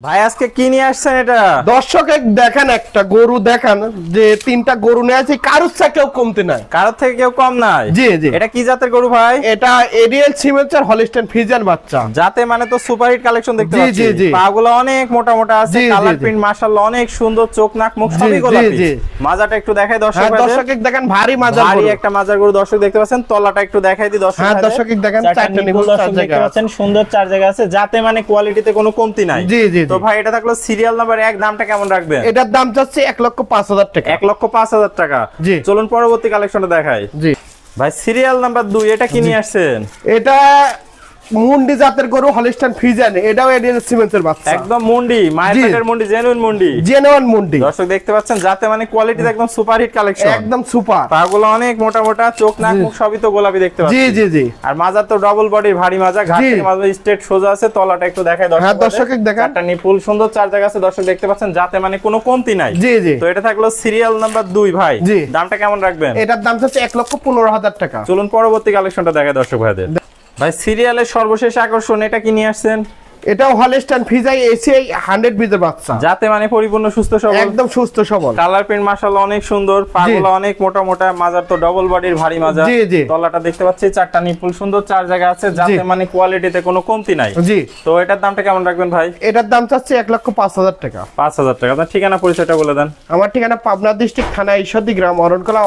ভাই আজকে কি নিয়ে আসছেন এটা? দর্শক দেখেন একটা গরু দেখান যে তিনটা গরু নিয়ে আছে, কারোর থেকে কেউ কমতে নাই, কারোর থেকে কেউ কম নাই। জি জি। এটা কি জাতের গরু ভাই? এটা এরিয়াল সিমেন্সের হলিস্টাইন ফ্রিজিয়ান বাচ্চা। যাতে মানে তো সুপার হিট কালেকশন দেখতে জি, পাচ্ছি। জি, জি। পাগুলো অনেক মোটা মোটা আছে, জি, জি, কালার জি। প্রিন্ট মাশাআল্লাহ অনেক সুন্দর, চোখ নাক মুখ জি, সবই জি, গোলাপি। জি। মাজাটা একটু দেখাই দর্শক হ্যাঁ ভাইদের। দর্শক দেখেন ভারী মাজার ভারী গরু। একটা মাজার গরু দর্শক দেখতে পাচ্ছেন। তলাটা একটু দেখাই দিই দর্শক হ্যাঁ ভাইদের। দর্শক দেখেন চারটা চারটা নিপুল নিপুল দর্শক চার দেখতে জায়গা। পাচ্ছেন, সুন্দর চার জায়গা আছে, যাতে মানে কোয়ালিটিতে কোনো কমতি নাই। জি জি তো জি। ভাই এটা থাকলো সিরিয়াল নাম্বার 1, দামটা কেমন রাখবেন? এটার দাম চাচ্ছে 1,05,000 টাকা। 1,05,000 টাকা। জি। চলুন পরবর্তী কালেকশনটা দেখাই। জি। ভাই সিরিয়াল নাম্বার 2, এটা কি নিয়ে আসছেন? এটা মুন্ডি জাতের গরু হলিস্টাইন ফ্রিজিয়ান, এটাও এরিয়াল সিমেন্সের বাচ্চা। একদম মুন্ডি, মায়ের জি। পেটের মুন্ডি, জেনুইন মুন্ডি। জেনুইন মুন্ডি। দর্শক দেখতে পাচ্ছেন, যাতে মানে কোয়ালিটিতে একদম সুপার হিট কালেকশন। একদম সুপার। পাগুলো অনেক মোটা মোটা, চোখ নাক জি। মুখ সবই তো গোলাপি দেখতে জি পাচ্ছি। জি জি। আর মাজার তো ডাবল বডির ভারী মাজা, ঘাট জি। থেকে মাজা স্ট্রেট সোজা আছে, তলাটা একটু দেখায় দর্শক। হ্যাঁ দর্শক দেখেন। একটা নিপুল সুন্দর চার জায়গা আছে দর্শক দেখতে পাচ্ছেন, যাতে মানে কোনো কমতি নাই। জি জি। তো এটা থাকলো সিরিয়াল নাম্বার 2 ভাই। জি। দামটা কেমন রাখবেন? এটার দাম চাচ্ছে 1,15,000 টাকা। চলুন পরবর্তী কালেকশনটা দেখায় দর্শক ভাইদের। ভাই সিরিয়ালের সর্বশেষ আকর্ষণ, এটা কি নিয়ে আসছেন? এটাও হলিস্টাইন ফ্রিজিয়ান এসিআই 100 বিজের বাচ্চা। যাতে মানে পরিপূর্ণ সুস্থ সবল, একদম সুস্থ সবল। কালার প্রিন্ট মাশাআল্লাহ অনেক সুন্দর, পাগুলো অনেক মোটা মোটা, মাজার তো ডাবল বডির ভারী মাজা। জি, জি। তলাটা দেখতে পাচ্ছি চারটা নিপুল সুন্দর চার জায়গা আছে, যাতে মানে কোয়ালিটিতে কোনো কমতি নাই। জি। তো এটার দামটা কেমন রাখবেন ভাই? এটার দাম চাচ্ছে 1,05,000 টাকা। 5,000 টাকা। আপনার ঠিকানা পরিচয়টা বলে দেন। আমার ঠিকানা পাবনা ডিস্ট্রিক্ট থানা ঈশ্বরদী গ্রাম,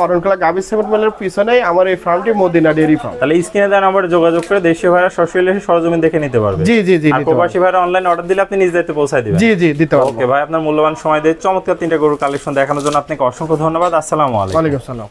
অরণকলা গাবি সিমেন্ট মিলের পিছনে আমার এই ফার্মটি মদিনা ডেয়ারি ফার্ম। তাহলে স্ক্রিনে দেওয়া নম্বরে যোগাযোগ করে দেশীয় ভাইরা সরাসরি এসে সরজমিন দেখে নিতে পারবে। জি জি জি। আর প্রবাসী ভাইরা অনলাইন অর্ডার দিলে আপনি নিজ দায়িত্বে পৌঁছায় দিবেন। জি জি দিতে পারবো। ওকে ভাই, আপনার মূল্যবান সময় দিয়ে চমৎকার 3টা গরুর কালেকশন দেখানোর জন্য আপনাকে অসংখ্য ধন্যবাদ। আসসালামু আলাইকুম। ওয়ালাইকুম আসসালাম।